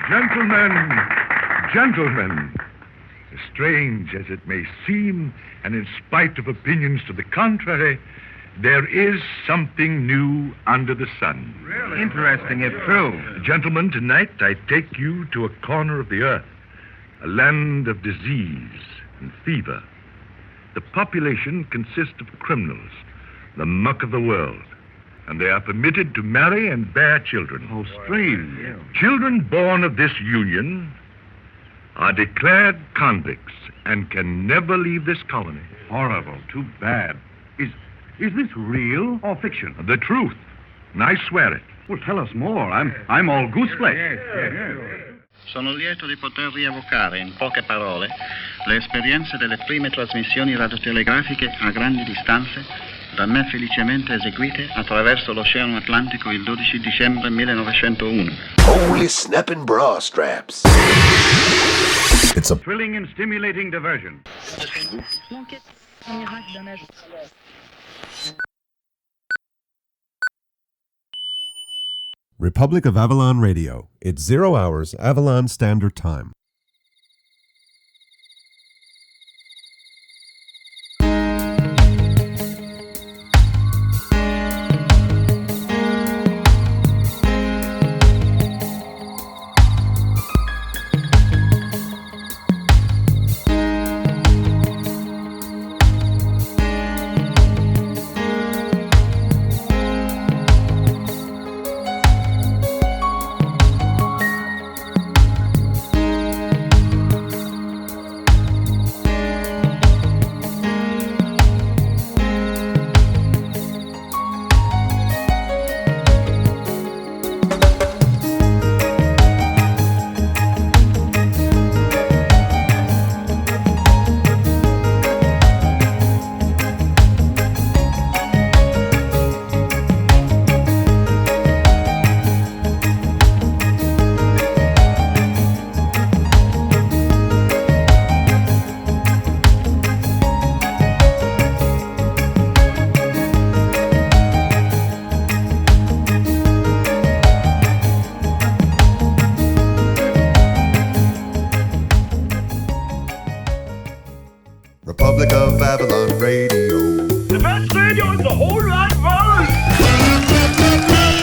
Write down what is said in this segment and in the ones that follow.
Gentlemen, as strange as it may seem, and in spite of opinions to the contrary, there is something new under the sun. Really? Interesting, if true. Gentlemen, tonight I take you to a corner of the earth, a land of disease and fever. The population consists of criminals, the muck of the world, and they are permitted to marry and bear children. Oh, strange. Children born of this union are declared convicts and can never leave this colony. Horrible. Too bad. Is this real or fiction? The truth, and I swear it. Well, tell us more. I'm all gooseflesh. Sono lieto di poter rievocare in poche parole le esperienze delle prime trasmissioni radiotelegrafiche a grandi distanze da me felicemente eseguite attraverso l'Oceano Atlantico il 12 dicembre 1901. Holy snapping bra straps. It's a Thrilling and stimulating diversion. Republic of Avalon Radio. It's 0 hours Avalon Standard Time. Republic of Avalon Radio. The best radio in the whole wide world.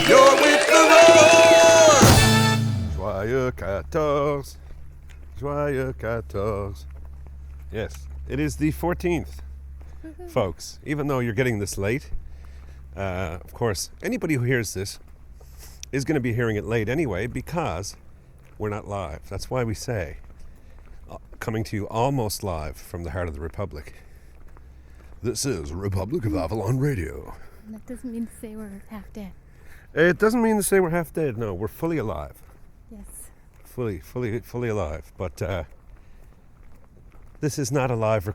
You're with the Lord. Joyeux 14. Joyeux 14. Yes, it is the 14th, folks. Even though you're getting this late, of course, anybody who hears this is going to be hearing it late anyway because we're not live. That's why we say coming to you almost live from the heart of the Republic. This is Republic of Avalon Radio. That doesn't mean to say we're half dead. It doesn't mean to say we're half dead. No, we're fully alive. Yes. Fully alive. But this is not a live, a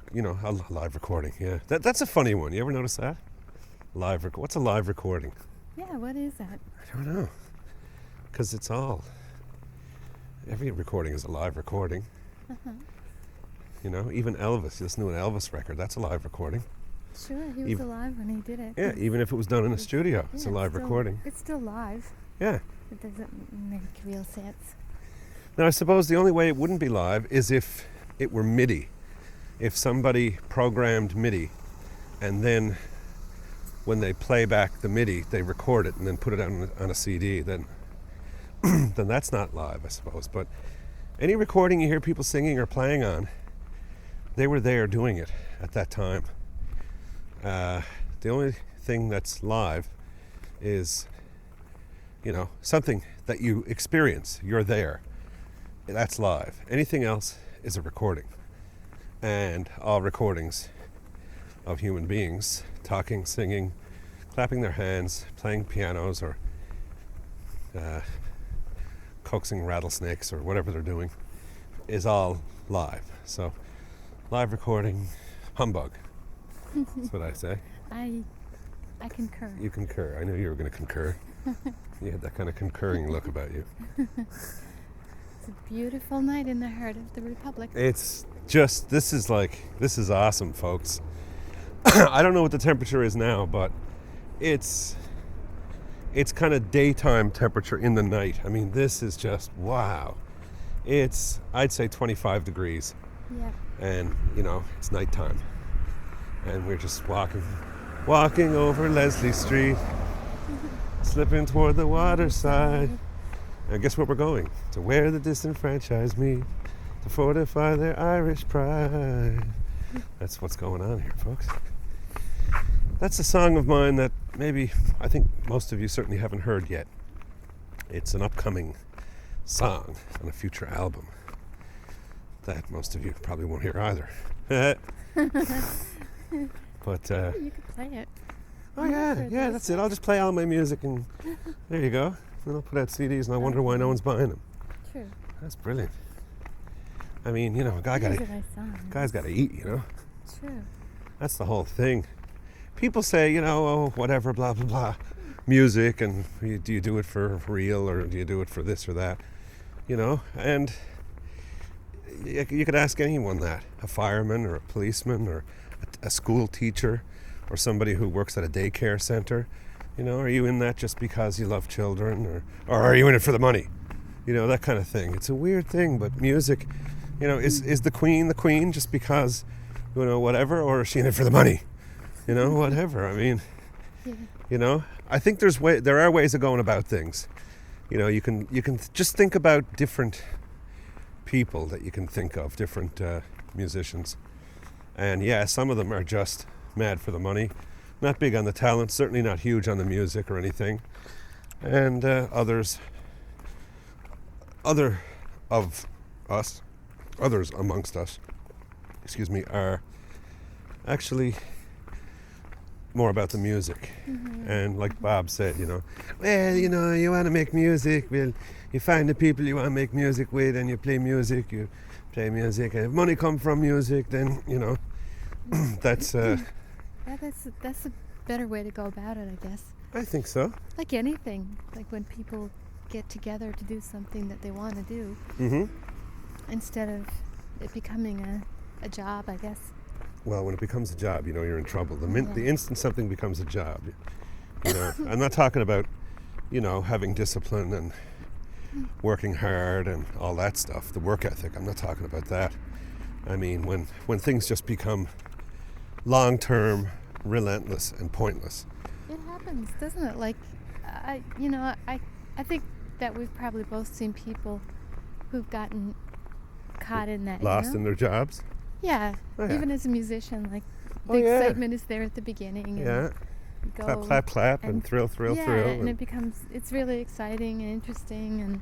live recording. Yeah, that's a funny one. You ever notice that? What's a live recording? Yeah, what is that? I don't know. Because every recording is a live recording. Uh-huh. Even Elvis, you listen to an Elvis record, that's a live recording. Sure, he was alive when he did it. Yeah, even if it was done in a studio, it's a live recording. It's still live. Yeah. It doesn't make real sense. Now, I suppose the only way it wouldn't be live is if it were MIDI. If somebody programmed MIDI, and then when they play back the MIDI, they record it and then put it on a CD, then that's not live, I suppose. But any recording you hear people singing or playing on, they were there doing it at that time. The only thing that's live is, something that you experience. You're there. That's live. Anything else is a recording. And all recordings of human beings talking, singing, clapping their hands, playing pianos, or coaxing rattlesnakes or whatever they're doing is all live. So live recording, humbug. That's what I say. I concur. You concur. I knew you were going to concur. You had that kind of concurring look about you. It's a beautiful night in the heart of the Republic. It's just, this is awesome, folks. I don't know what the temperature is now, but it's kind of daytime temperature in the night. I mean, this is just, wow. It's, I'd say, 25 degrees. Yeah. And, you know, it's nighttime. And we're just walking over Leslie Street, slipping toward the waterside. And guess where we're going? To where the disenfranchised meet, to fortify their Irish pride. That's what's going on here, folks. That's a song of mine that maybe, I think most of you certainly haven't heard yet. It's an upcoming song on a future album that most of you probably won't hear either. But You could play it. oh yeah, that's it. I'll just play all my music and there you go. Then I'll put out CDs and I wonder why no one's buying them. True. That's brilliant. I mean, you know, a It is a nice song. guy's got to eat, you know. True. That's the whole thing. People say, you know, oh, whatever, blah, blah, blah. Music, and do you do it for real or do you do it for this or that? You know, and you could ask anyone that. A fireman or a policeman or a school teacher or somebody who works at a daycare center. You know, are you in that just because you love children or are you in it for the money? You know, that kind of thing. It's a weird thing, but music, you know, is the queen just because, you know, whatever, or is she in it for the money? You know, whatever. I mean, you know, I think there are ways of going about things. You know, you can just think about different people that you can think of, different musicians. And yeah, some of them are just mad for the money. Not big on the talent, certainly not huge on the music or anything. And others amongst us, are actually more about the music. And like Bob said, you know, well, you know, you want to make music, well, you find the people you want to make music with and you play music, and if money comes from music, then, you know, that's That's a better way to go about it, I guess. I think so. Like anything, like when people get together to do something that they want to do, instead of it becoming a job, I guess. Well, when it becomes a job, you know, you're in trouble. The instant something becomes a job, you know, I'm not talking about, you know, having discipline and working hard and all that stuff, the work ethic. I'm not talking about that. I mean, when things just become long-term, relentless, and pointless. It happens, doesn't it? Like, I think that we've probably both seen people who've gotten caught in that. Lost you know? in their jobs? Yeah. Oh, yeah. Even as a musician, like, Oh, the yeah. excitement is there at the beginning. Yeah. And you go Clap, clap, clap, and thrill, thrill, yeah, thrill. and it's really exciting and interesting,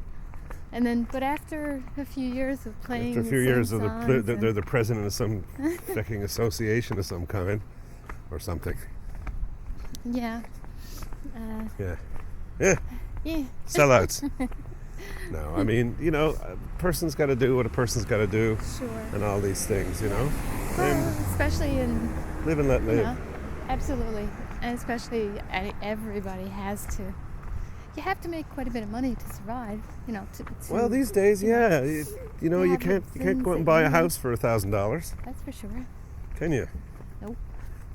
and then, but after a few years of playing after a the few same years, songs they're the president of some fucking association of some kind, or something. Yeah. Yeah. Yeah. Sellouts. No, I mean, you know, a person's got to do what a person's got to do, Sure. and all these things, you know. Well, And especially in, live and let you live. know, absolutely, and especially everybody has to. You have to make quite a bit of money to survive, you know. To Well, these days, yeah, you know, you you have can't the go out things and that buy you a need. house for $1,000, That's for sure. can you? Nope.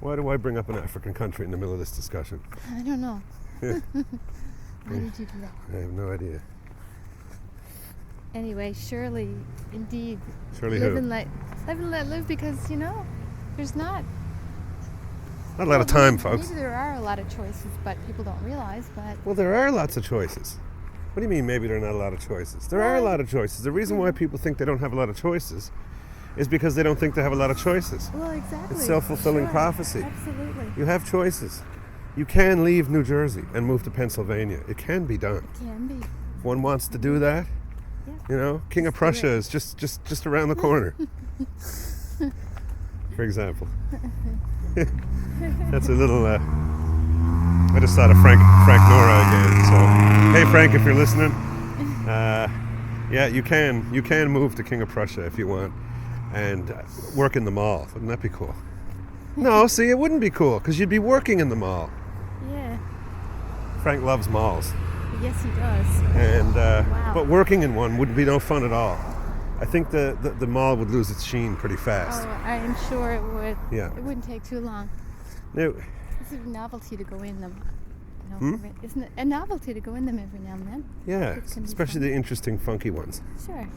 Why do I bring up an African country in the middle of this discussion? I don't know. Yeah. Why did you do that? I have no idea. Anyway, surely, indeed, Surely live who? and let live, because, you know, there's not Not a lot of time, folks. Maybe there are a lot of choices, but people don't realize. But Well, there are lots of choices. What do you mean maybe there are not a lot of choices? There are a lot of choices. The reason why people think they don't have a lot of choices is because they don't think they have a lot of choices. well, exactly. It's self-fulfilling Sure. Prophecy. Absolutely. You have choices. You can leave New Jersey and move to Pennsylvania. It can be done. Can be. If one wants to do that, Yeah. you know, King of Just do Prussia it. is just around the corner. For example. That's a little I just thought of Frank Nora again. So hey Frank, if you're listening, yeah, you can move to King of Prussia if you want and work in the mall. Wouldn't that be cool? No, see, it wouldn't be cool because you'd be working in the mall. Yeah. Frank loves malls. Yes, he does. And Wow. but working in one would be no fun at all. I think the mall would lose its sheen pretty fast. Oh, I am sure it would. Yeah. It wouldn't take too long. Now, It's a novelty to go in them. You know, Isn't it a novelty to go in them every now and then? yeah, It can be especially fun. the interesting, funky ones. Sure.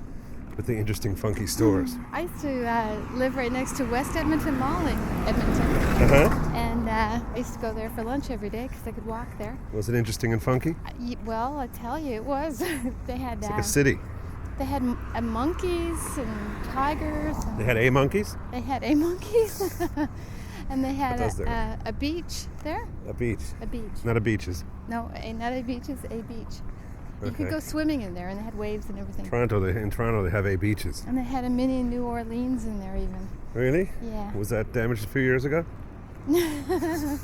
with the interesting, funky stores. I used to live right next to West Edmonton Mall in Edmonton. Uh-huh. And I used to go there for lunch every day because I could walk there. Was it interesting and funky? Well, I tell you, it was. They had It's like a city. they had monkeys and tigers. And They had monkeys? they had monkeys. And they had What does there? a beach there. A beach. A beach. Not a beaches. No, not a beach, it's a beach. You could Okay. go swimming in there, and they had waves and everything. In Toronto, they have beaches. And they had a mini New Orleans in there even. Really? Yeah. Was that damaged a few years ago? It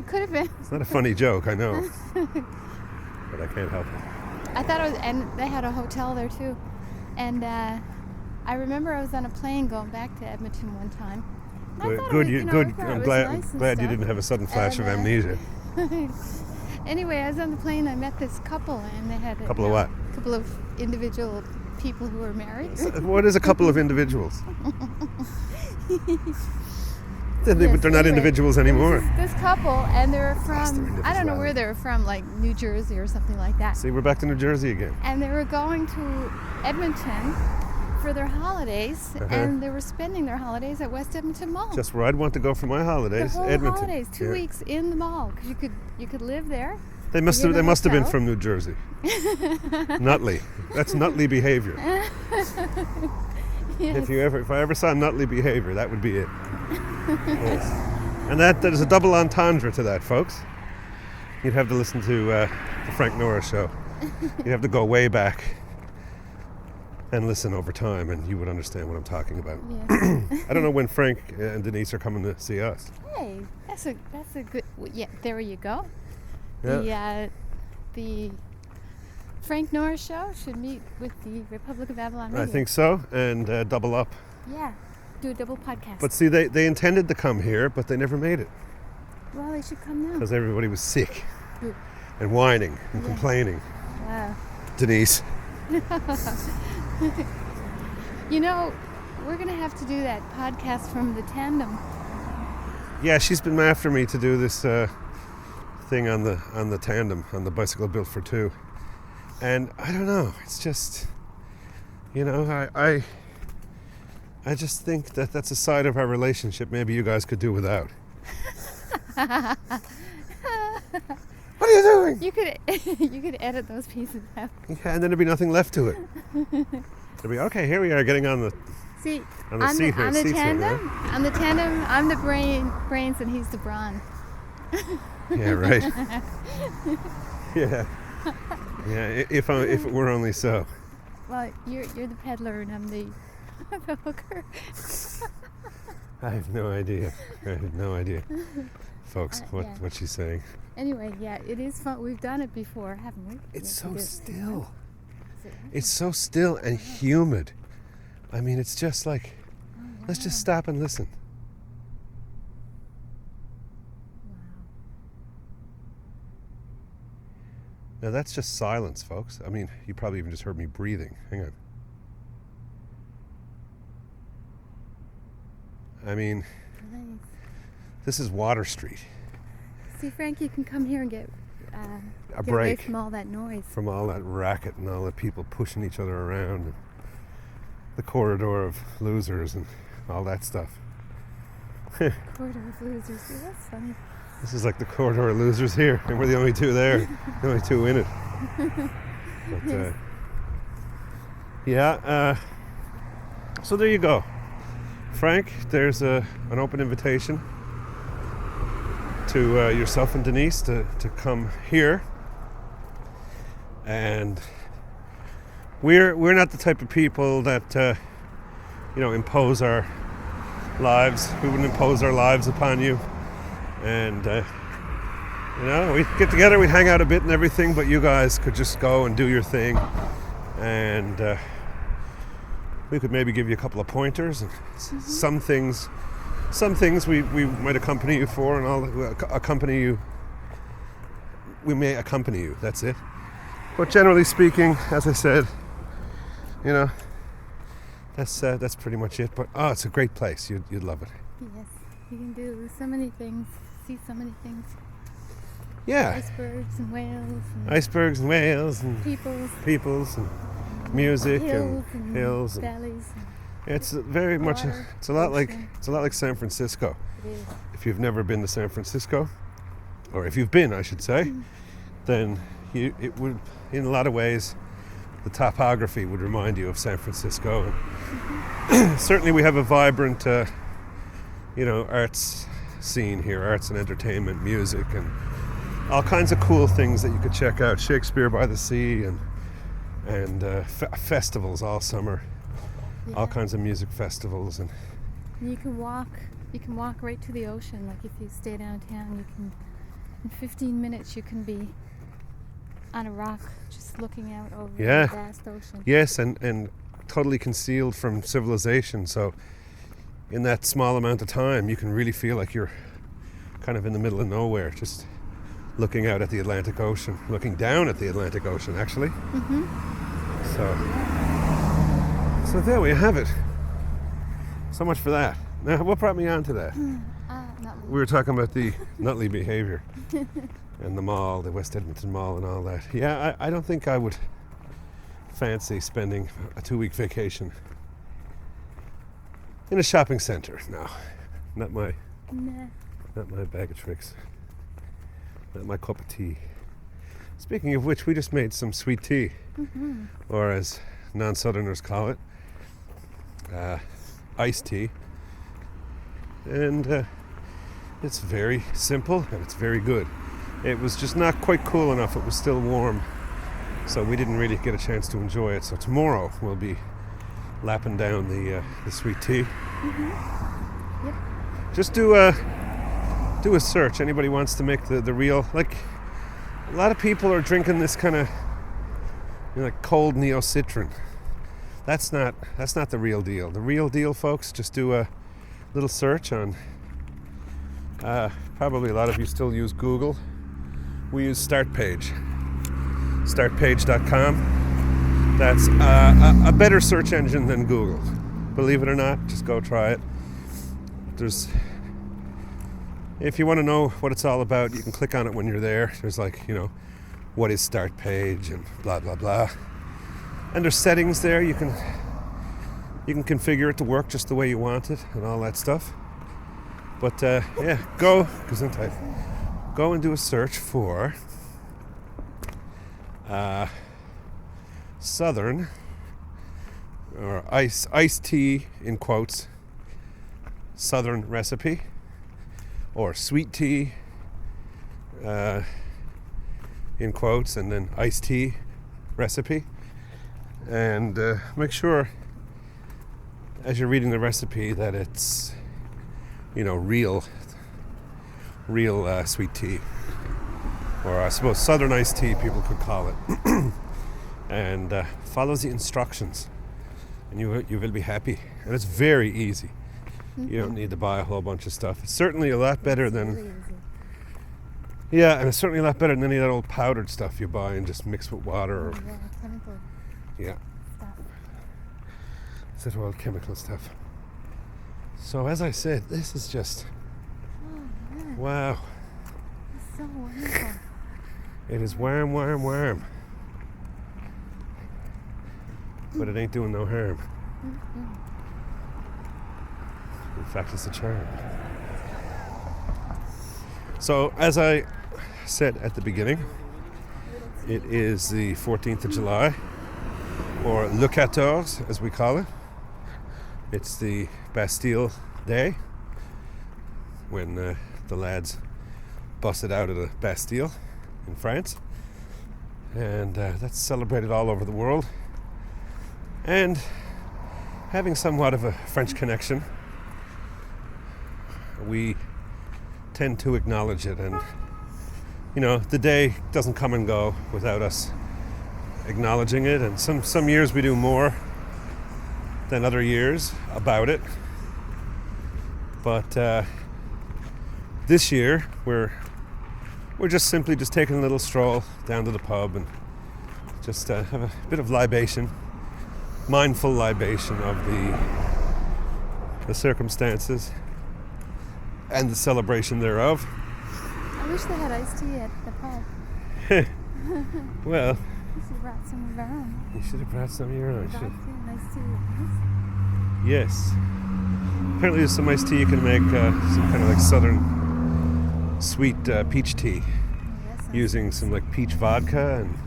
could have been. It's not a funny joke, I know. But I can't help it. I thought it was, and they had a hotel there too. And I remember I was on a plane going back to Edmonton one time. And I thought Good. it was, Good. I thought it I'm was glad. nice and Glad you stuff. didn't have a sudden flash of And, amnesia. Anyway, I was on the plane. I met this couple, and they had Couple of what? A couple of individual people who were married. What is a couple of individuals? They're not anyway, individuals anymore. This couple, and they were Yes, they're from, I don't know individuality. where they were from, like New Jersey or something like that. See, we're back to New Jersey again. And they were going to Edmonton for their holidays, and they were spending their holidays at West Edmonton Mall. Just where I'd want to go for my the holidays, whole Edmonton. holidays, 2 Yeah. weeks in the mall, because you could live there. They must You're have. in They a must have been hotel. from New Jersey. Nutley. That's Nutley behavior. Yes. If I ever saw Nutley behavior, that would be it. Yes. And there's a double entendre to that, folks. You'd have to listen to the Frank Nora show. You'd have to go way back and listen over time, and you would understand what I'm talking about. Yes. I don't know when Frank and Denise are coming to see us. Hey, that's a good. Yeah, there you go. Yeah. The Frank Nora show should meet with the Republic of Avalon Radio. I think so, and double up. Yeah, do a double podcast. But see, they intended to come here, but they never made it well, they should come now. because everybody was sick Good. and whining and complaining. Wow. Denise. You know, we're gonna have to do that podcast from the tandem. Yeah, she's been after me to do this thing on the tandem, on the bicycle built for two. And I don't know, it's just, I just think that that's a side of our relationship maybe you guys could do without. What are you doing? You could edit those pieces out. Yeah, and then there'd be nothing left to it. It'd be, okay, here we are getting on the See, On the seat here, on the seats here, tandem, on the tandem, I'm the brains and he's the brawn. Yeah, right. Yeah. Yeah, if it were only so. Well, you're the peddler and I'm the hooker. I have no idea. Folks, Yeah. what she's saying. Anyway, yeah, it is fun. We've done it before, haven't we? It's Yes, so we did. still. Is it? It's so still and humid. I mean, it's just like, let's just stop and listen. Now that's just silence, folks. I mean, you probably even just heard me breathing. Hang on. I mean, Nice. this is Water Street. See, Frank, you can come here and get A get away break from all that noise. from all that racket and all the people pushing each other around and the corridor of losers and all that stuff. Corridor of losers. See, that's funny. This is like the corridor of losers here, and we're the only two there, the only two in it. But, so there you go. Frank, there's an open invitation to yourself and Denise to come here. And we're not the type of people that impose our lives. We wouldn't impose our lives upon you. And we get together, we'd hang out a bit and everything, but you guys could just go and do your thing. And we could maybe give you a couple of pointers and some things we might accompany you for, and we may accompany you, that's it. But generally speaking, as I said, that's pretty much it. But it's a great place. You'd love it. Yes, you can do so many things, see so many things. Yeah. Icebergs and whales and Icebergs and whales and peoples. peoples and music hills and hills. And valleys. it's very much. Water, It's a lot like ocean. San Francisco. It is. If you've never been to San Francisco, or if you've been, I should say, then it would, in a lot of ways, the topography would remind you of San Francisco. And certainly, we have a vibrant, arts scene here, arts and entertainment, music, and all kinds of cool things that you could check out. Shakespeare by the Sea and festivals all summer. Yeah. All kinds of music festivals and You can walk right to the ocean. Like if you stay downtown, you can, in 15 minutes, you can be on a rock just looking out over Yeah. the vast ocean. yes, and totally concealed from civilization. So in that small amount of time, you can really feel like you're kind of in the middle of nowhere, just looking out at the Atlantic Ocean, looking down at the Atlantic Ocean, actually. So there we have it. So much for that. Now, what brought me on to that? Not We were talking about the Nutley behavior and the mall, the West Edmonton Mall and all that. Yeah, I don't think I would fancy spending a 2-week vacation in a shopping center. No, not my bag of tricks. Not my cup of tea. Speaking of which, we just made some sweet tea, or as non-Southerners call it, iced tea. And it's very simple and it's very good. It was just not quite cool enough. It was still warm, so we didn't really get a chance to enjoy it. So tomorrow we'll be lapping down the sweet tea. Yep. Just do a search. Anybody wants to make the real, like, a lot of people are drinking this kind of like cold neo-citron. That's not the real deal. The real deal, folks, just do a little search on probably a lot of you still use Google. We use Startpage, startpage.com. That's a better search engine than Google, believe it or not. Just go try it. If you want to know what it's all about, you can click on it when you're there. There's like, what is Startpage and blah blah blah. And there's settings there. You can configure it to work just the way you want it and all that stuff. But go and do a search for Southern, or iced tea in quotes, Southern recipe, or sweet tea in quotes, and then iced tea recipe. And make sure as you're reading the recipe that it's real sweet tea, or I suppose Southern iced tea people could call it. And follow the instructions and you will be happy. And it's very easy. You don't need to buy a whole bunch of stuff. It's certainly a lot better than Really easy. yeah, and it's certainly a lot better than any of that old powdered stuff you buy and just mix with water. Or, Yeah, chemical yeah, stuff. it's that old chemical stuff. So as I said, this is just Oh man, wow. it's so wonderful. It is warm, warm, warm. But it ain't doing no harm. In fact, it's a charm. So, as I said at the beginning, it is the 14th of July, or Le 14, as we call it. It's the Bastille Day, when the lads busted out of the Bastille in France. And that's celebrated all over the world. And having somewhat of a French connection, we tend to acknowledge it. And, the day doesn't come and go without us acknowledging it. And some years we do more than other years about it. But this year, we're just simply taking a little stroll down to the pub and just have a bit of libation. Mindful libation of the circumstances and the celebration thereof. I wish they had iced tea at the pub. Well, You should have brought some of our own. You should have brought some of your own. Vodka, nice tea. Yes. Apparently there's some iced tea you can make, some kind of like southern sweet peach tea, using some like peach vodka and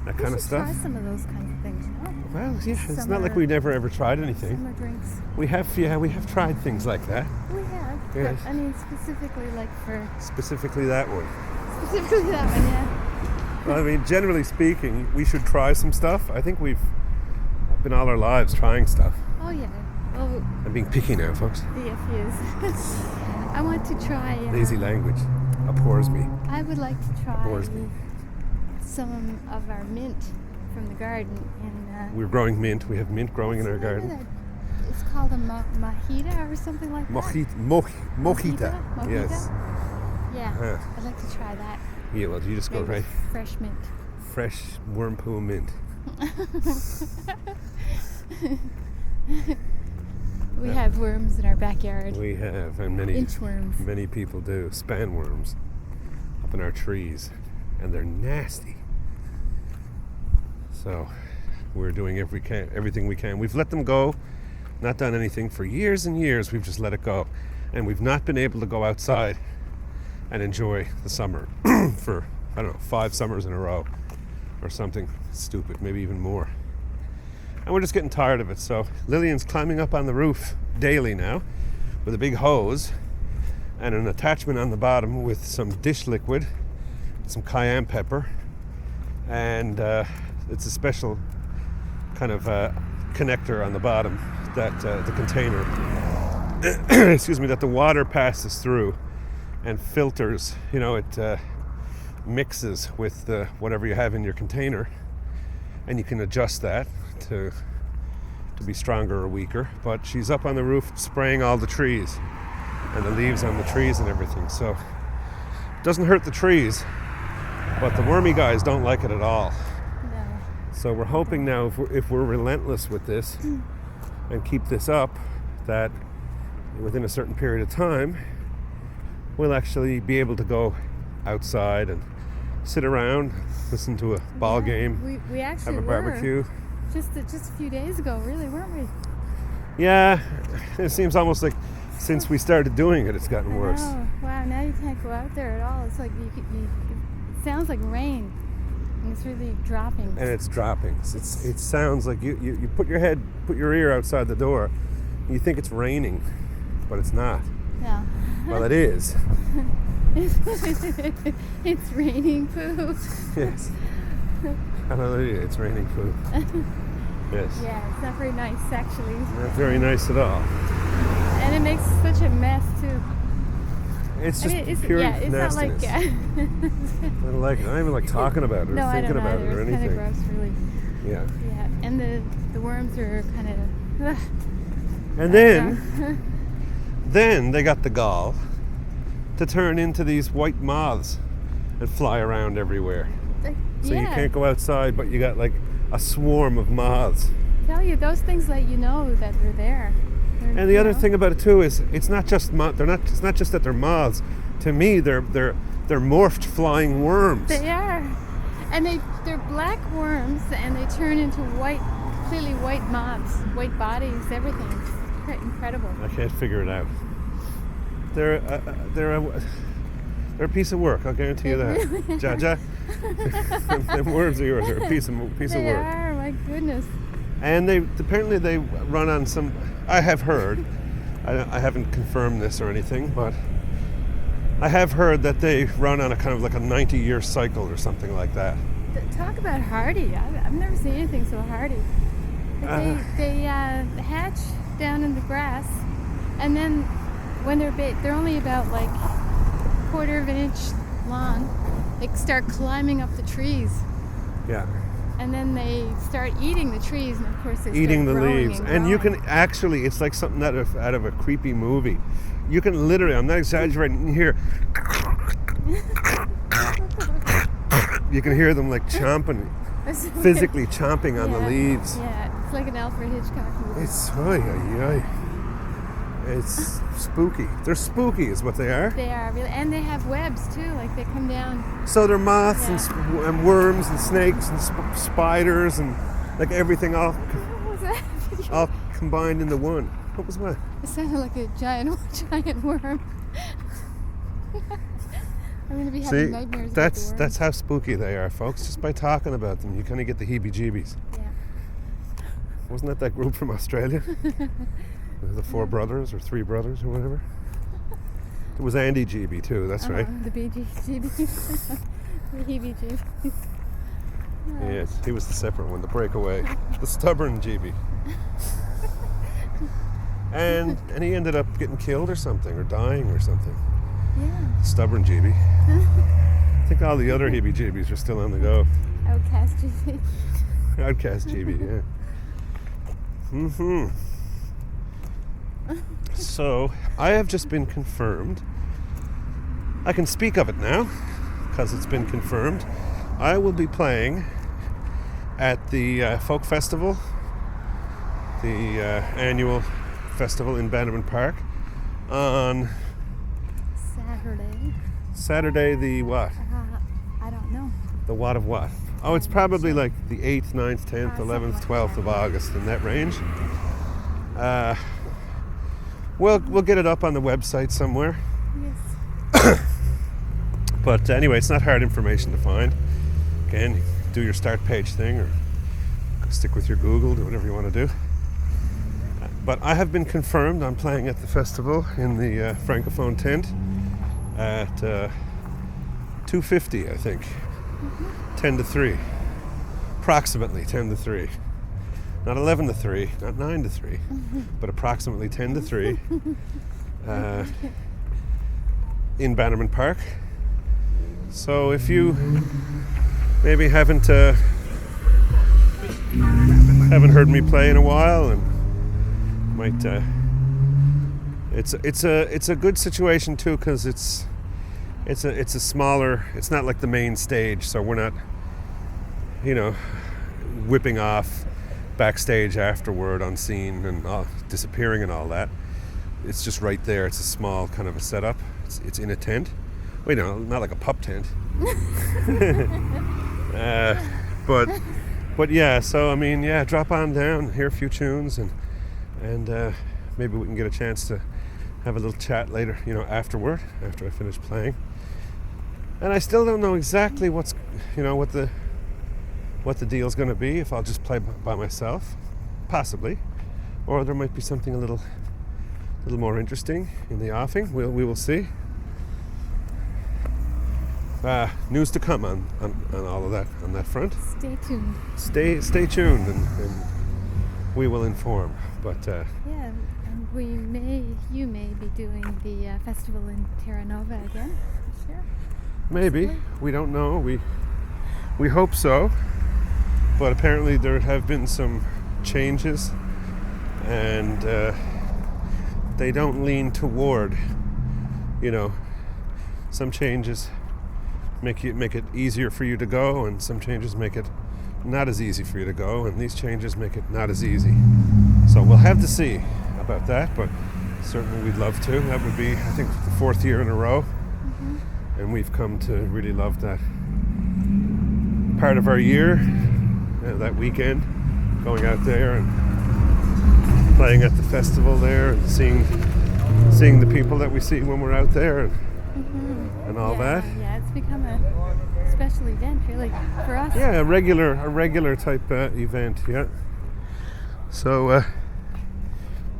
that kind of stuff. Try some of those kinds of things, no? Well, yeah, it's not like we never ever tried anything. Summer drinks. We have tried things like that. We have. Yes. But, I mean, specifically like for... Specifically that one. Specifically that one, yeah. Well, I mean, generally speaking, we should try some stuff. I think we've been all our lives trying stuff. Oh, yeah. Well, I'm being picky now, folks. yes, he is. I want to try... Lazy language abhors me. I would like to try Abhors me. some of our mint from the garden. We're growing mint. We have mint growing in our garden. It's called a mojita or something like that. Mojita. Yes. Yeah, I'd like to try that. Yeah, well, you just go Maybe right. Fresh mint. Fresh worm poo mint. We have worms in our backyard. We have, and many people do. Span worms up in our trees, and they're nasty. So we're doing everything we can. We've let them go, not done anything for years and years. We've just let it go, and we've not been able to go outside and enjoy the summer for, I don't know, 5 summers in a row or something stupid, maybe even more. And we're just getting tired of it. So Lillian's climbing up on the roof daily now with a big hose and an attachment on the bottom with some dish liquid, some cayenne pepper, and it's a special kind of connector on the bottom that the container, excuse me, that the water passes through and filters. You know, it mixes with whatever you have in your container, and you can adjust that to be stronger or weaker. But she's up on the roof spraying all the trees and the leaves on the trees and everything, so it doesn't hurt the trees, but the wormy guys don't like it at all. No. So we're hoping now, if we're relentless with this and keep this up, that within a certain period of time we'll actually be able to go outside and sit around, listen to a ball game, we actually have a barbecue. Just a few days ago, really, weren't we? Yeah, it seems almost like since we started doing it, it's gotten worse. Oh, wow, now you can't go out there at all. It's like it sounds like rain, and it's really dropping. And it's dropping. It sounds like you put your ear outside the door, and you think it's raining, but it's not. Yeah. Well, it is. It's raining poo. Yes. Hallelujah, it's raining poo. Yes. Yeah, it's not very nice, actually. Not very nice at all. And it makes such a mess, too. It's just it's pure it's nastiness. not like... I don't like it. I don't even like talking about it or thinking about it or it's anything. kind of gross, really. Yeah. Yeah, and the worms are kind of... And then they got the gall to turn into these white moths and fly around everywhere. So you can't go outside, but you got like a swarm of moths. Tell you, those things let you know that they're there. And the other thing about it too is it's not just it's not just that they're moths. To me, they're morphed flying worms. They are, and they're black worms, and they turn into clearly white moths, white bodies, everything. It's incredible. I can't figure it out. They're a piece of work. I'll guarantee you that. Really Jaja, them worms of yours are a piece of work. They are, my goodness. And apparently they run on some. I have heard. I haven't confirmed this or anything, but I have heard that they run on a kind of like a 90-year cycle or something like that. Talk about hardy. I've never seen anything so hardy. They hatch down in the grass, and then when they're only about like 1/4 of an inch long. They start climbing up the trees. Yeah. And then they start eating the trees, and of course they eating start the growing leaves. and You can actually, it's like something out of a creepy movie. You can literally, I'm not exaggerating, here. You can hear them like chomping, physically chomping on the leaves. Yeah, it's like an Alfred Hitchcock movie. It's It's spooky. They're spooky is what they are. They are really, and they have webs too. Like they come down. So they're moths Yeah. and worms and snakes and spiders and like everything all What was that? all combined into one. What was what? It sounded like a giant worm. I'm gonna be having See, nightmares about that's the worms. that's how spooky they are, folks. Just by talking about them, you kind of get the heebie-jeebies. Yeah. Wasn't that group from Australia? The four brothers or three brothers or whatever. It was Andy GB too. That's right. The BGGBs. The heebie-jeebies. Yes, he was the separate one, the breakaway, the stubborn GB. And he ended up getting killed or something, or dying or something. Yeah. Stubborn GB. I think all the other heebie-jeebies are still on the go. Outcast GB. Outcast GB, yeah. Mm-hmm. So, I have just been confirmed. I can speak of it now, because it's been confirmed. I will be playing at the Folk Festival, the annual festival in Bannerman Park, on Saturday the what? I don't know. The what of what? Oh, it's probably like the 8th, 9th, 10th, 11th, 12th of August, in that range. We'll get it up on the website somewhere. Yes. But anyway, it's not hard information to find. Again, do your start page thing or stick with your Google, do whatever you want to do. But I have been confirmed. I'm playing at the festival in the Francophone tent at 2:50, I think. 10 to 3. Approximately 10 to 3. Not 11 to 3, not 9 to 3, but approximately 10 to 3 in Bannerman Park. So if you maybe haven't heard me play in a while and might it's a good situation too, because it's a smaller, it's not like the main stage, so we're not whipping off backstage afterward on scene and disappearing and all that. It's just right there. It's a small kind of a setup. It's in a tent. Wait, no, not like a pup tent. But yeah. So I mean, yeah, drop on down, hear a few tunes, and maybe we can get a chance to have a little chat later. Afterward, after I finish playing. And I still don't know exactly what the deal's going to be, if I'll just play by myself, possibly, or there might be something a little more interesting in the offing. We will see. News to come on all of that, on that front. Stay tuned. Stay tuned, and we will inform. But yeah, and you may be doing the festival in Terra Nova again this year. Maybe. We don't know. We hope so. But apparently there have been some changes, and they don't lean toward, some changes make it easier for you to go, and some changes make it not as easy for you to go, and these changes make it not as easy. So we'll have to see about that, but certainly we'd love to. That would be, I think, the 4th year in a row, and we've come to really love that part of our year. That weekend, going out there and playing at the festival there, and seeing the people that we see when we're out there, and all that. Yeah, it's become a special event, really, for us. Yeah, a regular type event. Yeah. So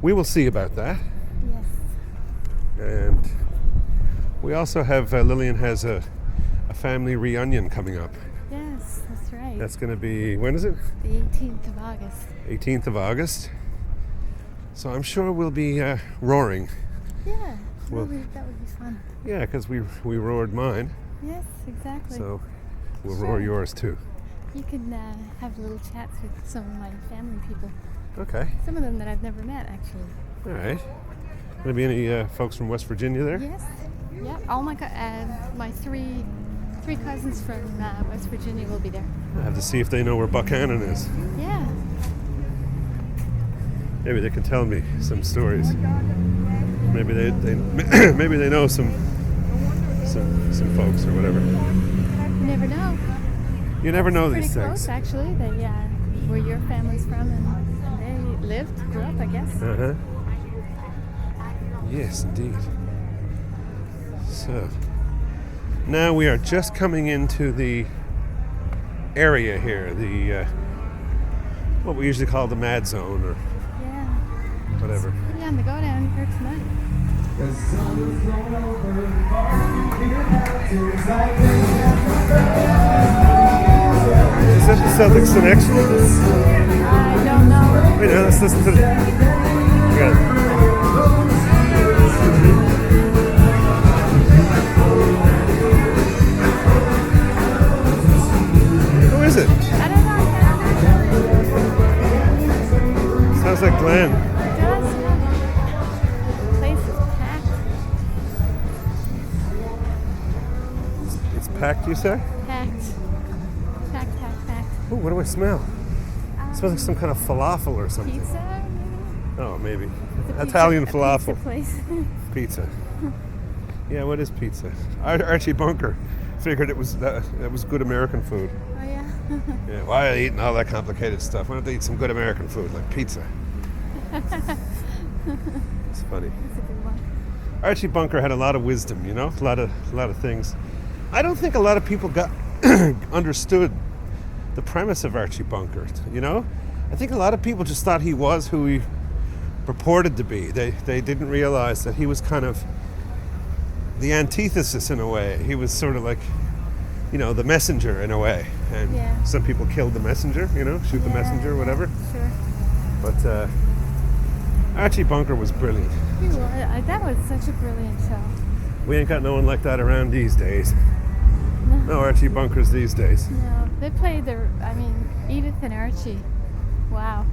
we will see about that. Yes. And we also have Lillian has a family reunion coming up. Yes, that's right. That's going to be, when is it? The 18th of August. 18th of August. So I'm sure we'll be roaring. Yeah, Well, that would be fun. Yeah, because we roared mine. Yes, exactly. So we'll Sure. roar yours too. You can have little chats with some of my family people. Okay. Some of them that I've never met, actually. All right. Gonna be any folks from West Virginia there? Yes. Yeah. Oh my God. My three cousins from West Virginia will be there. I have to see if they know where Buchanan is. Yeah. Maybe they can tell me some stories. Maybe they maybe they know some folks or whatever. You never know. You never know Pretty these close, things. actually. They, where your family's from, and they lived, grew up, I guess. Uh-huh. Yes, indeed. So, now we are just coming into the area here, the what we usually call the mad zone or Yeah. whatever. Pretty on the go down here tonight. Is that the Celtics connection? I don't know. Wait, let's listen to the... We got it. Who is it? I don't know. Sounds like Glenn. It does, yeah. The place is packed. It's packed, you say? Packed. Packed. Oh, what do I smell? It smells like some kind of falafel or something. Pizza? Oh, maybe. It's a Italian pizza, falafel. A pizza place. Pizza. Yeah, what is pizza? Archie Bunker figured it was good American food. Oh, yeah. Yeah, why are they eating all that complicated stuff? Why don't they eat some good American food like pizza? It's funny. That's a good one. Archie Bunker had a lot of wisdom, you know, a lot of things. I don't think a lot of people got understood the premise of Archie Bunker. You know, I think a lot of people just thought he was who he purported to be. They didn't realize that he was kind of the antithesis in a way. He was sort of like, you know, the messenger in a way. And Yeah. some people killed the messenger, you know, shoot the messenger, whatever. Sure. But Archie Bunker was brilliant. That was such a brilliant show. We ain't got no one like that around these days. No Archie Bunkers these days. No, they played Edith and Archie. Wow.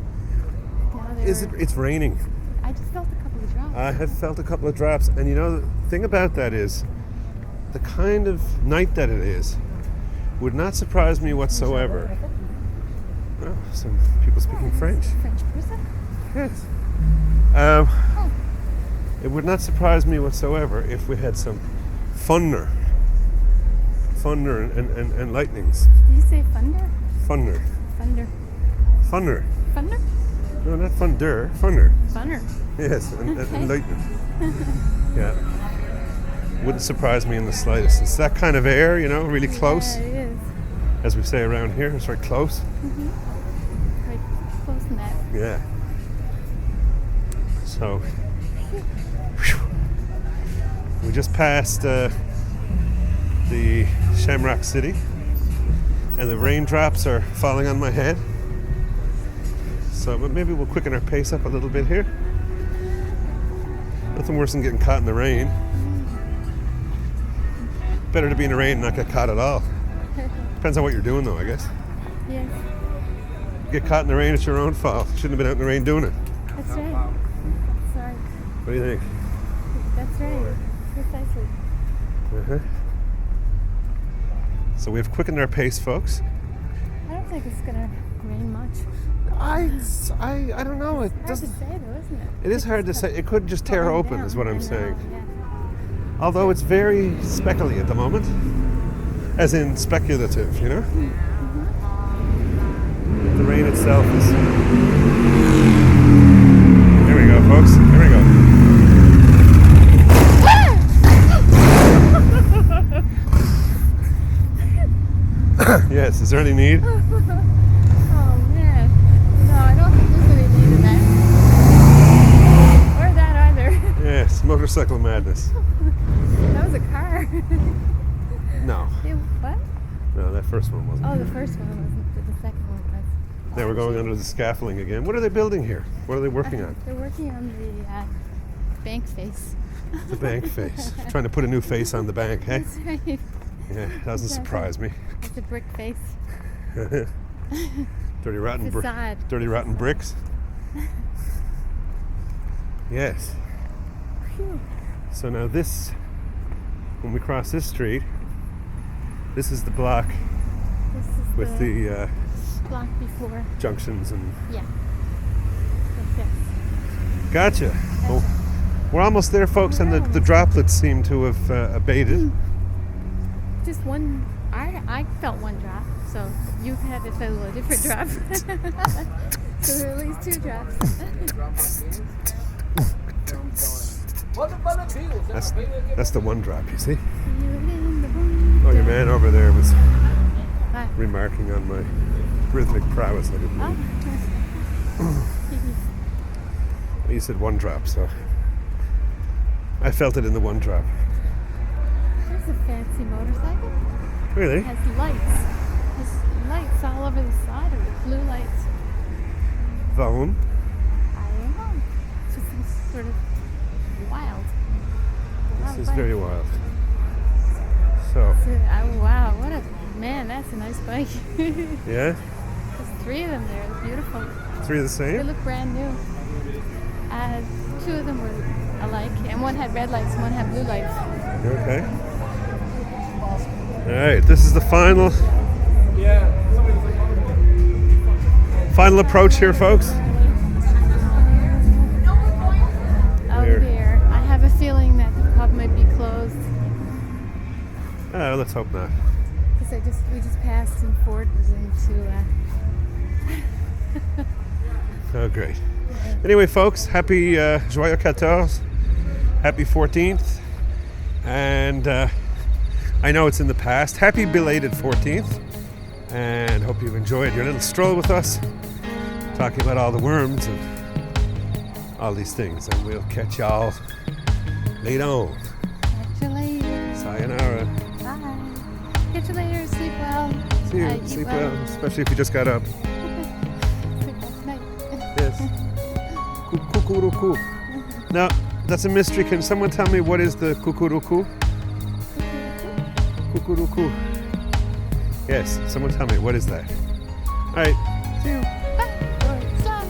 Now It's raining. I just felt a couple of drops. I have felt a couple of drops, and you know the thing about that is the kind of night that it is would not surprise me whatsoever. Oh, some people speaking French. French person? Yes. It would not surprise me whatsoever if we had some thunder and lightnings. Did you say thunder? Thunder. Thunder. Thunder. Thunder? No, not thunder. Thunder. Thunder. Yes, and lightning. Yeah. Wouldn't surprise me in the slightest. It's that kind of air, you know, really close. Yeah, it is. As we say around here, it's very close. Quite close in that. Yeah. So, we just passed the Shamrock City, and the raindrops are falling on my head. So maybe we'll quicken our pace up a little bit here. Nothing worse than getting caught in the rain. Better to be in the rain and not get caught at all. Depends on what you're doing, though, I guess. Yes. Get caught in the rain, it's your own fault. Shouldn't have been out in the rain doing it. That's right. Sorry. What do you think? That's right. Precisely. Uh-huh. So we've quickened our pace, folks. I don't think it's gonna rain much. I don't know. It Hard to doesn't. say though, isn't it? It is hard to say. It could just tear Falling open, down. is what I I'm know, saying. Yeah. Although it's very speckly at the moment, as in speculative, you know. The rain itself is. Here we go, folks. Here we go. Yes. Is there any need? Oh man. No, I don't think there's any need in that. Or that either. Yes. Motorcycle madness. That was a car. No. What? No, that first one wasn't. Oh, the first one wasn't, but the second one was. They were going under the scaffolding again. What are they building here? What are they working on? They're working on the bank face. The bank face. Trying to put a new face on the bank, hey? That's right. Yeah, doesn't surprise me. It's a brick face. Dirty rotten Facade. dirty rotten bricks. Yes. Phew. So now this, when we cross this street, this is the block This is with the block before. junctions and Yeah. Like this. Gotcha. Well, we're almost there, folks, and the droplets seem to have abated. Just one. I felt one drop, so you've had to feel a different drop. So there are at least 2 drops. That's the one drop, you see? Oh, your man over there was remarking on my rhythmic prowess. I didn't know. You said one drop, so I felt it in the one drop. There's a fancy motorcycle. Really? It has lights. All over the side of it. Blue lights. Warum? I don't know. It just seems sort of wild. This is very wild. So. Wow, that's a nice bike. Yeah? There's 3 of them there. They're beautiful. 3 of the same? They look brand new. 2 of them were alike, and one had red lights, and one had blue lights. Okay. All right, this is the final approach here, folks. Oh dear, I have a feeling that the pub might be closed. Oh, let's hope not. Because we just passed and forwarded into. Oh, great. Anyway, folks, happy Joyeux 14, happy 14th, and I know it's in the past. Happy belated 14th, and hope you've enjoyed your little stroll with us, talking about all the worms and all these things, and we'll catch y'all later on. Catch you later. Sayonara. Bye. Catch you later. Sleep well. See you. Sleep well, especially if you just got up. Sleep well tonight. Yes. Kukuruku. Now, that's a mystery. Can someone tell me what is the kukuruku? Kukuruku. Yes, someone tell me, what is that? All right. See you. Stop.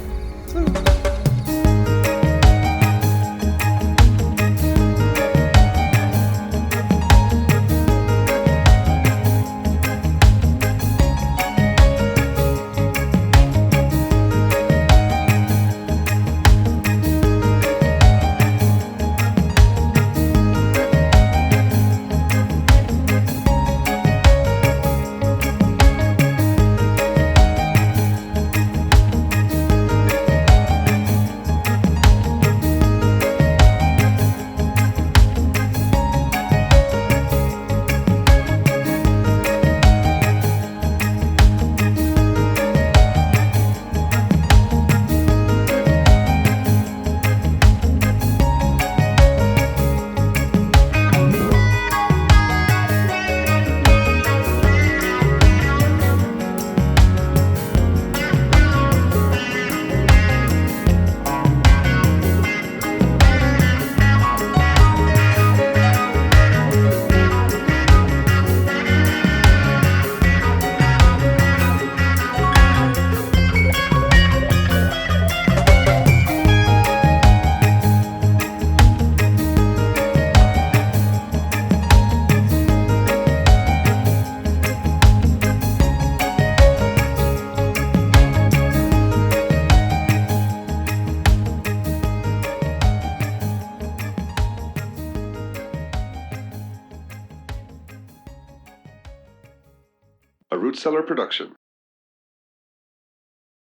A Root Cellar production.